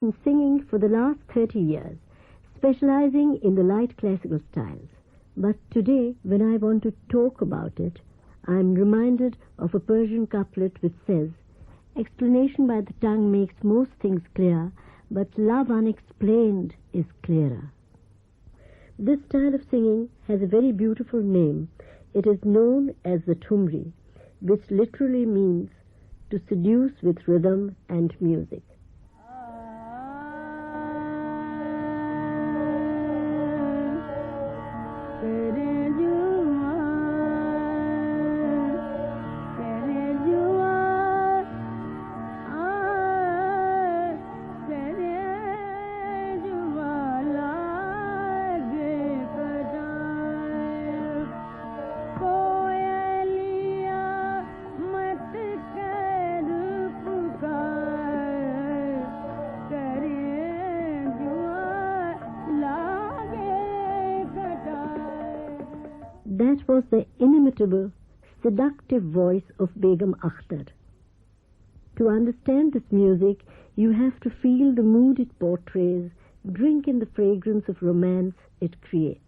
been singing for the last 30 years, specializing in the light classical styles. But today, when I want to talk about it, I'm reminded of a Persian couplet which says, "Explanation by the tongue makes most things clear, but love unexplained is clearer." This style of singing has a very beautiful name. It is known as the thumri, which literally means to seduce with rhythm and music. That was the inimitable, seductive voice of Begum Akhtar. To understand this music, you have to feel the mood it portrays, drink in the fragrance of romance it creates.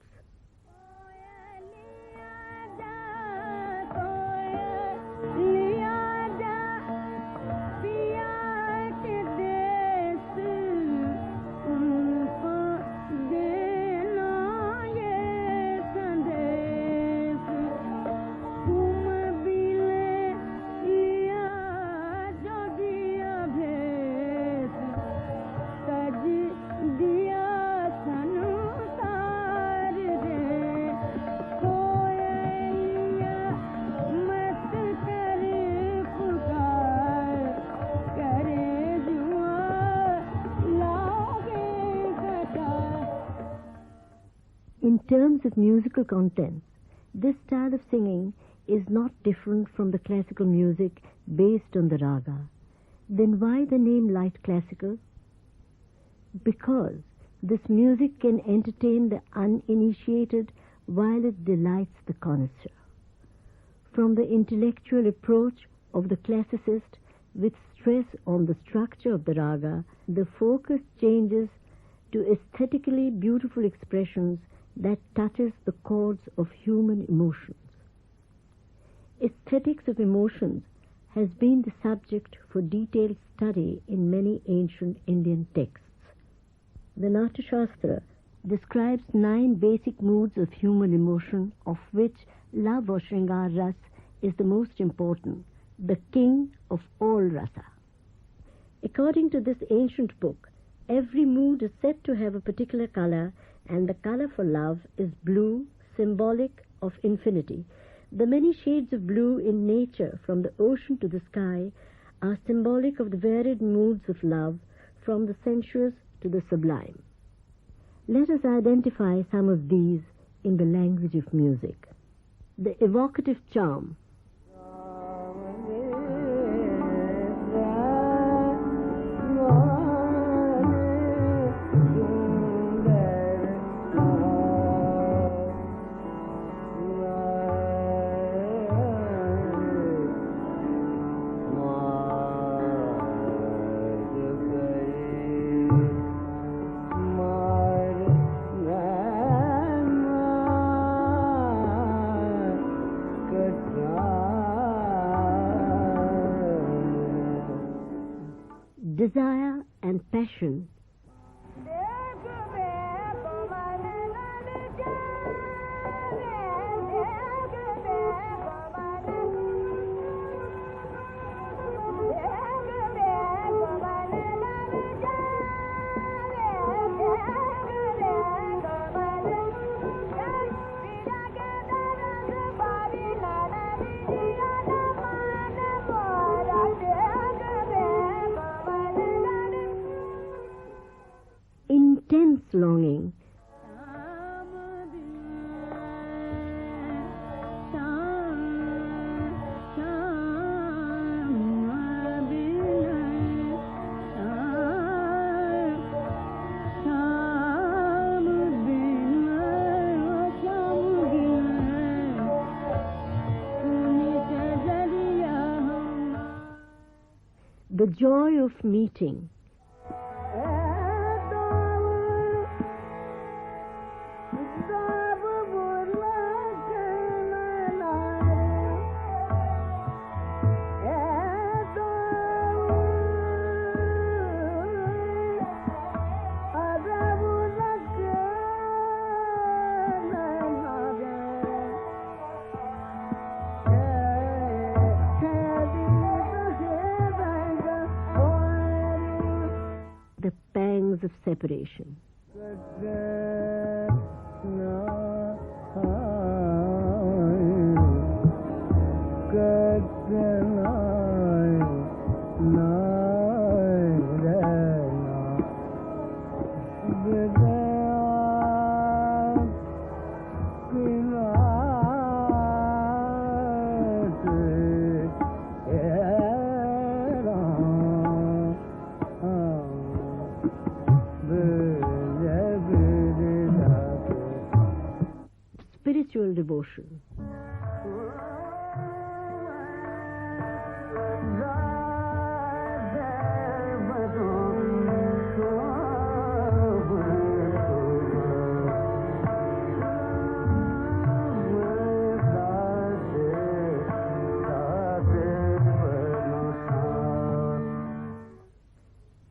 In terms of musical contents, this style of singing is not different from the classical music based on the raga. Then why the name light classical? Because this music can entertain the uninitiated while it delights the connoisseur. From the intellectual approach of the classicist with stress on the structure of the raga, the focus changes to aesthetically beautiful expressions that touches the chords of human emotions. Aesthetics of emotions has been the subject for detailed study in many ancient Indian texts. The Natyashastra describes 9 basic moods of human emotion, of which love or Shringar Ras is the most important, the king of all rasa. According to this ancient book, every mood is said to have a particular color, and the color for love is blue, symbolic of infinity. The many shades of blue in nature, from the ocean to the sky, are symbolic of the varied moods of love, from the sensuous to the sublime. Let us identify some of these in the language of music. The evocative charm. Desire and passion. Intense longing. The joy of meeting. pangs of separation. Spiritual devotion.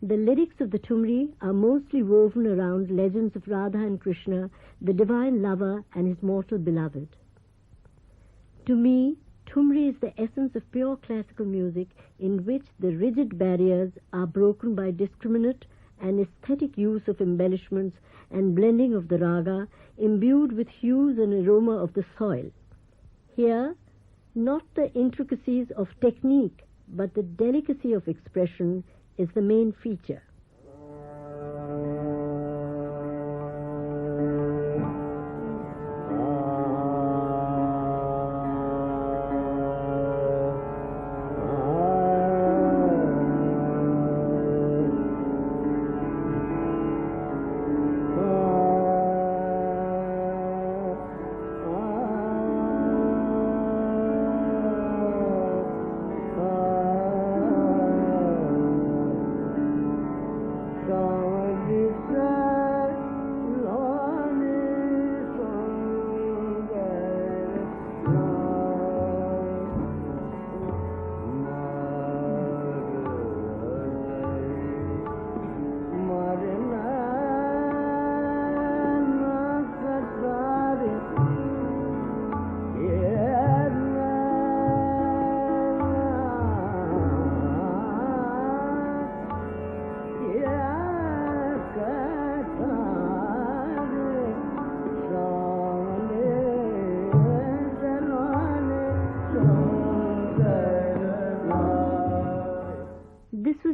The lyrics of the thumri are mostly woven around legends of Radha and Krishna, the divine lover and his mortal beloved. To me, thumri is the essence of pure classical music in which the rigid barriers are broken by discriminate and aesthetic use of embellishments and blending of the raga imbued with hues and aroma of the soil. Here, not the intricacies of technique, but the delicacy of expression is the main feature.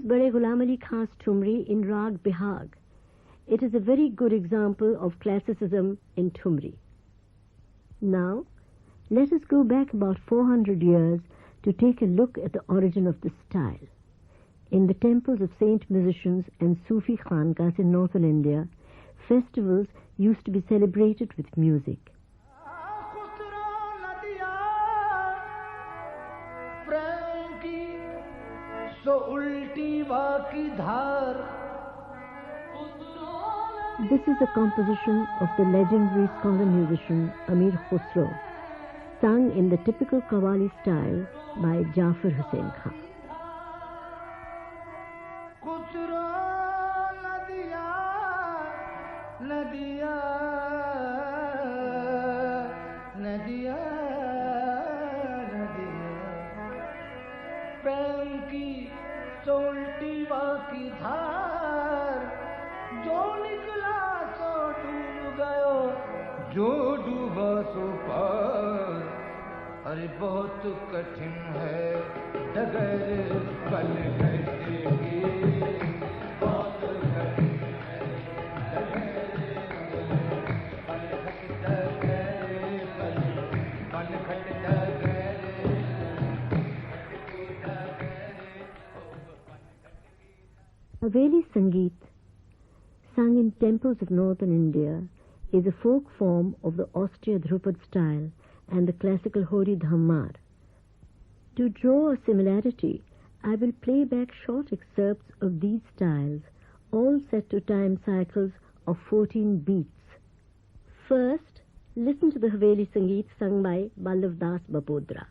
Bade Ghulam Ali Khan's thumri in Rag Bihag. It is a very good example of classicism in thumri. Now, let us go back about 400 years to take a look at the origin of this style. In the temples of saint musicians and Sufi khankas in northern India, festivals used to be celebrated with music. This is a composition of the legendary scholar-musician Amir Khusro, sung in the typical Qawwali style by Jafar Hussain Khan. जो डूबा सो पार, अरे बहुत कठिन है डगर पल घटेगी, बहुत कठिन है डगर पल घट Haveli Sangeet, sung in temples of northern India, is a folk form of the Austria Dhrupad style and the classical Hori Dhammar. To draw a similarity, I will play back short excerpts of these styles, all set to time cycles of 14 beats. First, listen to the Haveli Sangeet sung by Ballav Das Bapodra.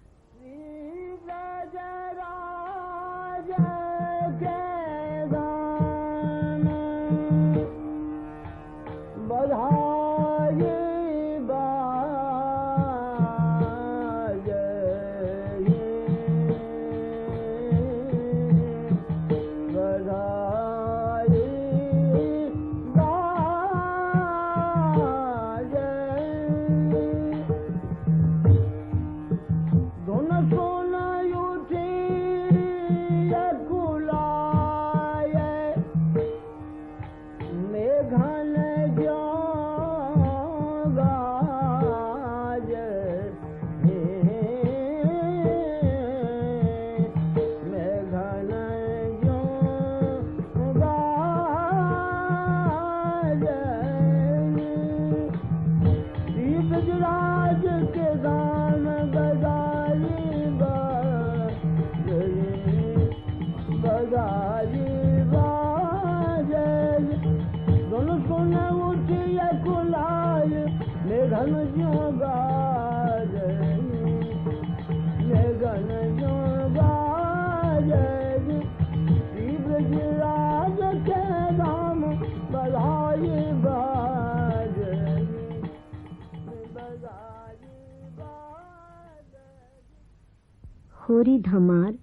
Hori Dhamar,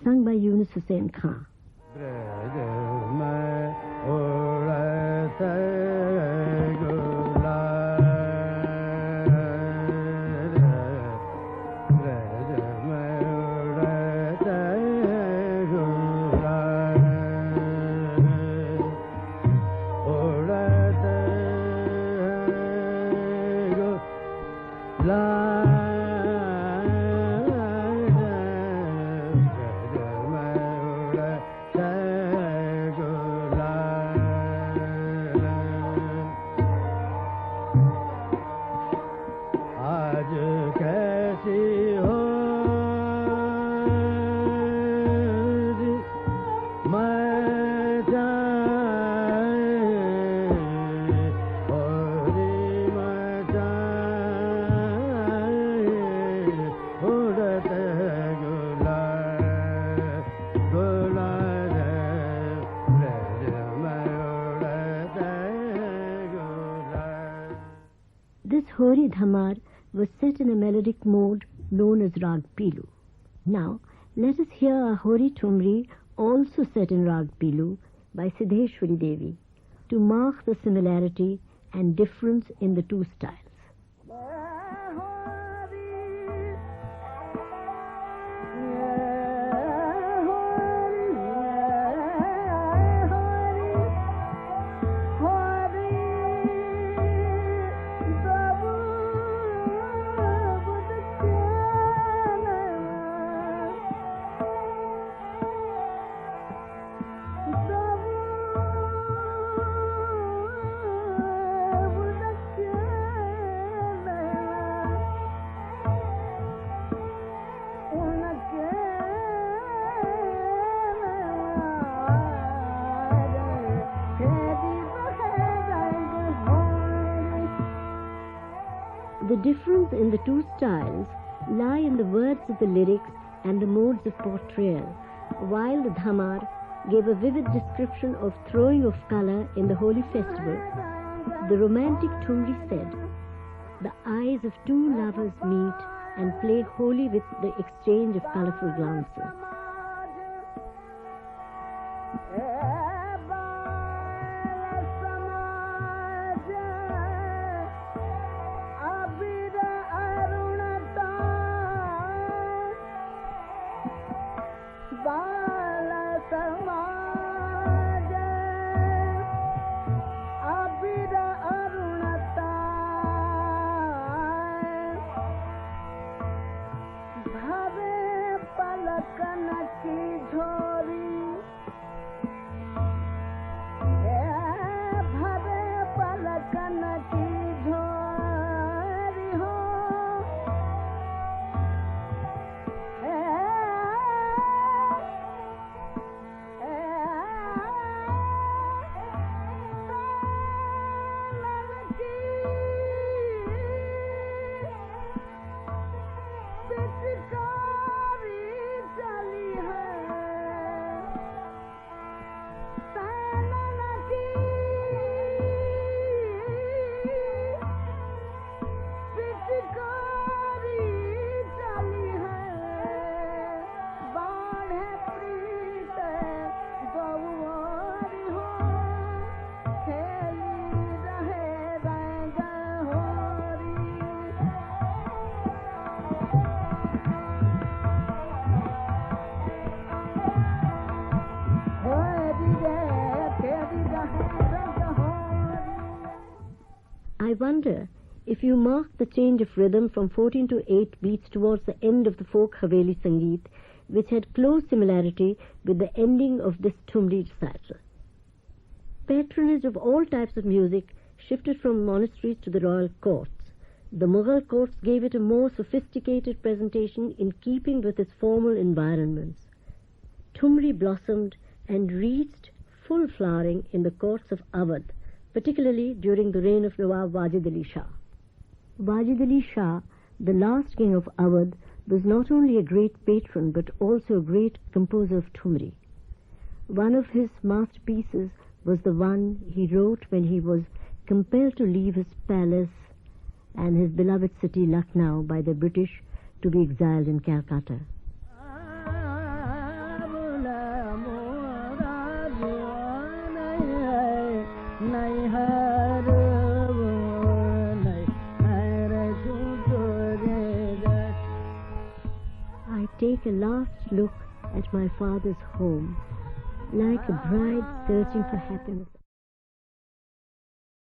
sung by Yunus Hussain Khan. This Hori Dhamar was set in a melodic mode known as Rag Pilu. Now, let us hear a Hori Thumri also set in Rag Pilu by Siddheshwari Devi to mark the similarity and difference in the two styles. The difference in the two styles lie in the words of the lyrics and the modes of portrayal. While the Dhamar gave a vivid description of throwing of color in the holy festival, the romantic Thumri said, "The eyes of two lovers meet and play holy with the exchange of colorful glances." I wonder if you mark the change of rhythm from 14 to 8 beats towards the end of the folk Haveli Sangeet, which had close similarity with the ending of this Thumri recital. Patronage of all types of music shifted from monasteries to the royal courts. The Mughal courts gave it a more sophisticated presentation in keeping with its formal environments. Thumri blossomed and reached full flowering in the courts of Awadh, particularly during the reign of Nawab Wajid Ali Shah. Wajid Ali Shah, the last king of Awadh, was not only a great patron but also a great composer of thumri. One of his masterpieces was the one he wrote when he was compelled to leave his palace and his beloved city Lucknow by the British to be exiled in Calcutta. I take a last look at my father's home, like a bride searching for happiness.